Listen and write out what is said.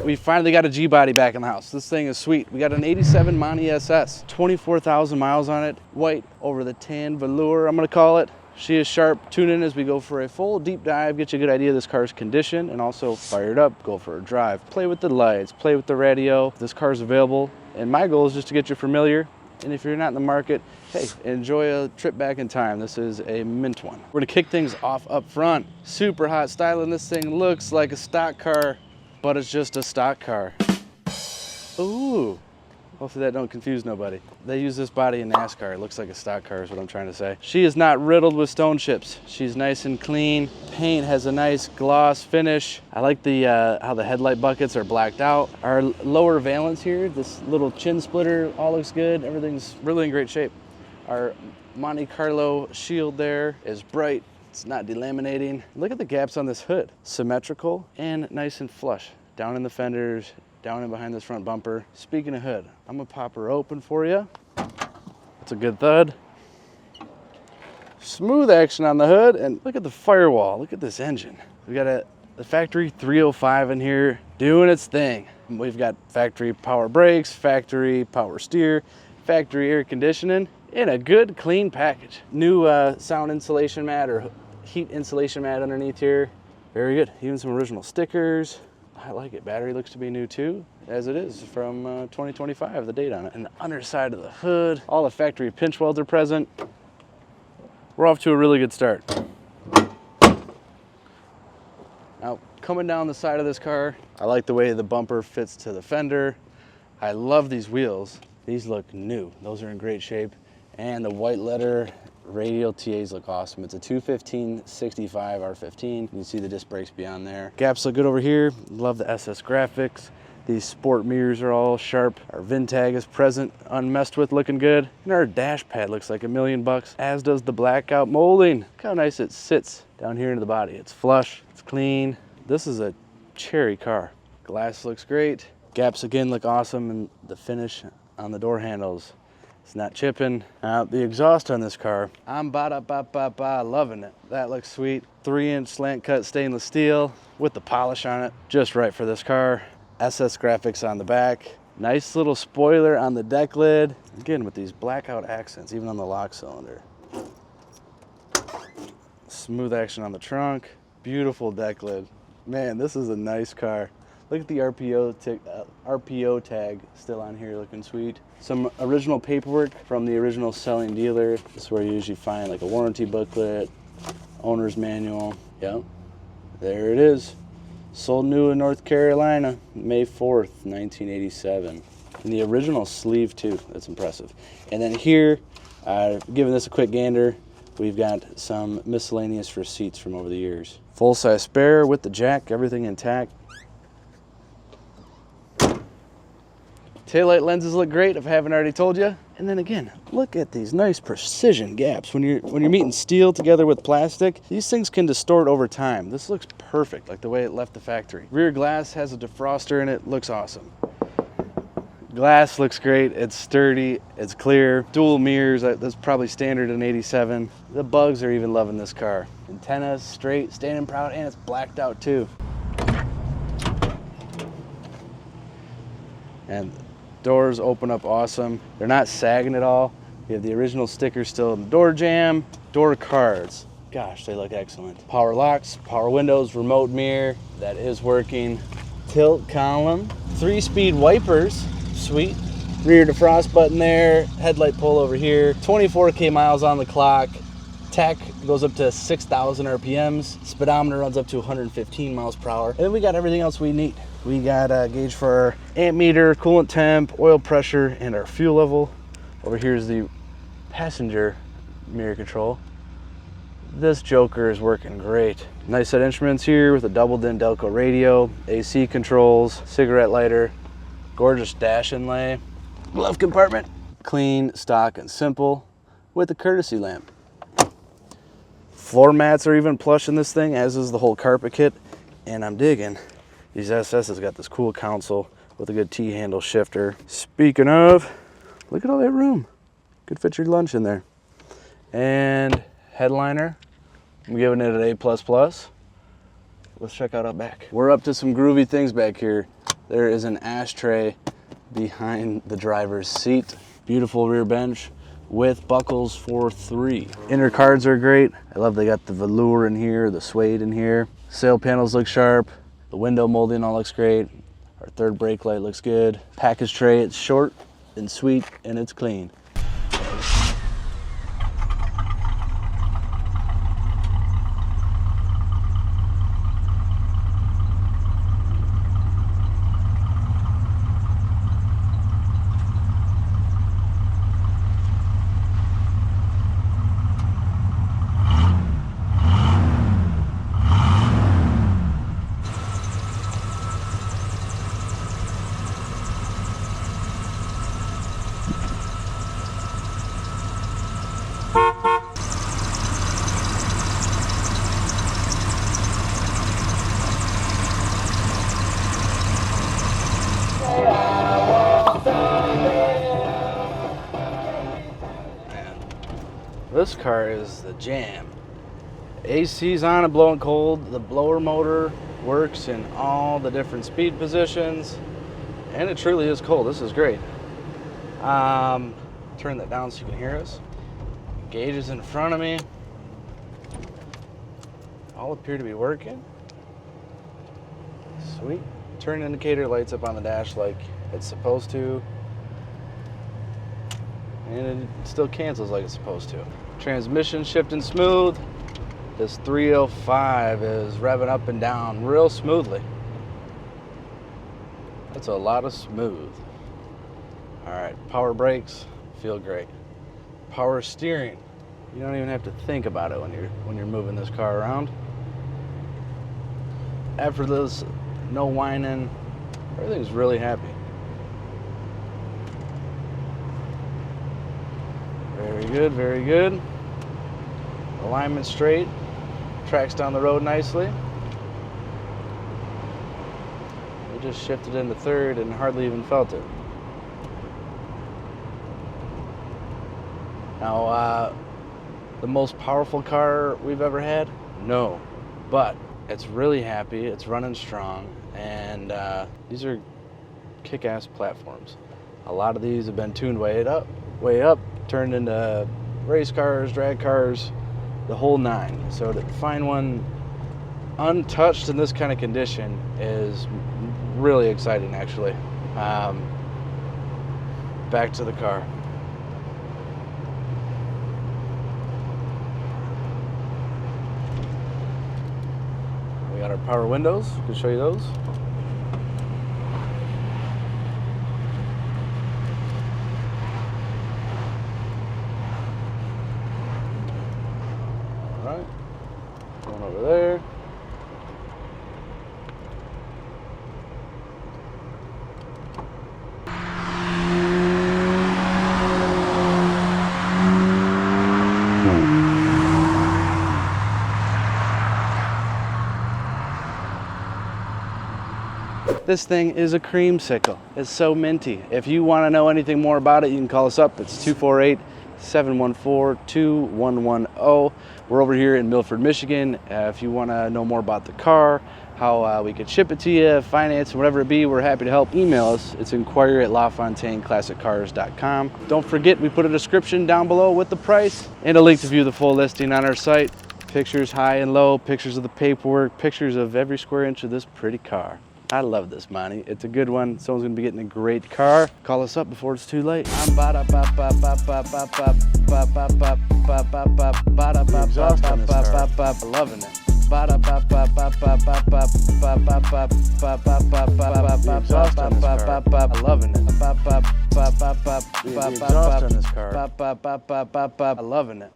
We finally got a G-body back in the house. This thing is sweet. We got an 87 Monte SS, 24,000 miles on it, white over the tan velour, I'm gonna call it. She is sharp. Tune in as we go for a full deep dive, get you a good idea of this car's condition, and also fire it up, go for a drive. Play with the lights, play with the radio. This car's available, and my goal is just to get you familiar. And if you're not in the market, hey, enjoy a trip back in time. This is a mint one. We're gonna kick things off up front. Super hot styling. This thing looks like a stock car, but it's just a stock car. Ooh. Hopefully that don't confuse nobody. They use this body in NASCAR. It looks like a stock car is what I'm trying to say. She is not riddled with stone chips. She's nice and clean. Paint has a nice gloss finish. I like the how the headlight buckets are blacked out. Our lower valance here, this little chin splitter, all looks good. Everything's really in great shape. Our Monte Carlo shield there is bright. It's not delaminating. Look at the gaps on this hood. Symmetrical and nice and flush. Down in the fenders, down in behind this front bumper. Speaking of hood, I'm gonna pop her open for you. It's a good thud. Smooth action on the hood, and look at the firewall. Look at this engine. We got the factory 305 in here doing its thing. We've got factory power brakes, factory power steer, factory air conditioning, in a good clean package. New sound insulation mat or heat insulation mat underneath here. Very good. Even some original stickers. I like it. Battery looks to be new too, as it is from 2025, the date on it. And the underside of the hood, all the factory pinch welds are present. We're off to a really good start. Now, coming down the side of this car, I like the way the bumper fits to the fender. I love these wheels. These look new. Those are in great shape. And the white letter Radial TAs look awesome. It's a 215/65 R15. You can see the disc brakes beyond there. Gaps look good over here. Love the SS graphics. These sport mirrors are all sharp. Our VIN tag is present, unmessed with, looking good. And our dash pad looks like $1 million, as does the blackout molding. Look how nice it sits down here into the body. It's flush, it's clean. This is a cherry car. Glass looks great. Gaps again look awesome, and the finish on the door handles. It's not chipping. The exhaust on this car, I'm loving it. That looks sweet. 3-inch slant cut stainless steel with the polish on it. Just right for this car. SS graphics on the back. Nice little spoiler on the deck lid. Again, with these blackout accents, even on the lock cylinder. Smooth action on the trunk. Beautiful deck lid. Man, this is a nice car. Look at the RPO tag still on here, looking sweet. Some original paperwork from the original selling dealer. This is where you usually find like a warranty booklet, owner's manual. Yep, there it is. Sold new in North Carolina, May 4th, 1987. And the original sleeve too, that's impressive. And then here, giving this a quick gander, we've got some miscellaneous receipts from over the years. Full-size spare with the jack, everything intact. Taillight lenses look great, if I haven't already told you. And then again, look at these nice precision gaps. When you're meeting steel together with plastic, these things can distort over time. This looks perfect, like the way it left the factory. Rear glass has a defroster in it, looks awesome. Glass looks great, it's sturdy, it's clear. Dual mirrors, that's probably standard in 87. The bugs are even loving this car. Antennas straight, standing proud, and it's blacked out too. And doors open up awesome. They're not sagging at all. You have the original stickers still in the door jamb. Door cards, gosh, they look excellent. Power locks, power windows, remote mirror, that is working. Tilt column, 3-speed wipers, sweet. Rear defrost button there, headlight pull over here. 24K miles on the clock. Tach goes up to 6,000 RPMs. Speedometer runs up to 115 miles per hour. And then we got everything else we need. We got a gauge for our amp meter, coolant temp, oil pressure, and our fuel level. Over here is the passenger mirror control. This joker is working great. Nice set instruments here with a Double Din Delco radio, AC controls, cigarette lighter, gorgeous dash inlay, glove compartment, clean, stock, and simple with a courtesy lamp. Floor mats are even plush in this thing, as is the whole carpet kit, and I'm digging. These SS's got this cool console with a good T-handle shifter. Speaking of, look at all that room. Could fit your lunch in there. And headliner, I'm giving it an A++. Let's check out up back. We're up to some groovy things back here. there is an ashtray behind the driver's seat. Beautiful rear bench with buckles for 3. Inner cards are great. I love they got the velour in here, the suede in here. Sail panels look sharp. The window molding all looks great. Our third brake light looks good. Package tray, it's short and sweet and it's clean. This car is the jam. AC's on and blowing cold. The blower motor works in all the different speed positions, and it truly is cold. This is great. Turn that down so you can hear us. Gauges in front of me. All appear to be working. Sweet. Turn indicator lights up on the dash like it's supposed to. And it still cancels like it's supposed to. Transmission shifting smooth. This 305 is revving up and down real smoothly. That's a lot of smooth. All right, power brakes feel great. Power steering. You don't even have to think about it when you're moving this car around. Effortless, no whining. Everything's really happy. Very good, very good. Alignment straight. Tracks down the road nicely. We just shifted into third and hardly even felt it. Now, the most powerful car we've ever had? No, but it's really happy, it's running strong, and these are kick-ass platforms. A lot of these have been tuned way up, turned into race cars, drag cars, the whole 9. So to find one untouched in this kind of condition is really exciting, actually. Back to the car. We got our power windows. I can show you those. All right, going over there. This thing is a creamsicle. It's so minty. If you want to know anything more about it, you can call us up. It's 248-714-2110. We're over here in Milford, Michigan. If you want to know more about the car, how we could ship it to you, finance, whatever it be, we're happy to help. Email us. It's inquiry@LaFontaineClassicCars.com. Don't forget, we put a description down below with the price and a link to view the full listing on our site. Pictures high and low, pictures of the paperwork, pictures of every square inch of this pretty car. I love this, Monty. It's a good one. Someone's gonna be getting a great car. Call us up before it's too late. I'm loving it. I'm loving it. The exhaust on this car. I'm loving it.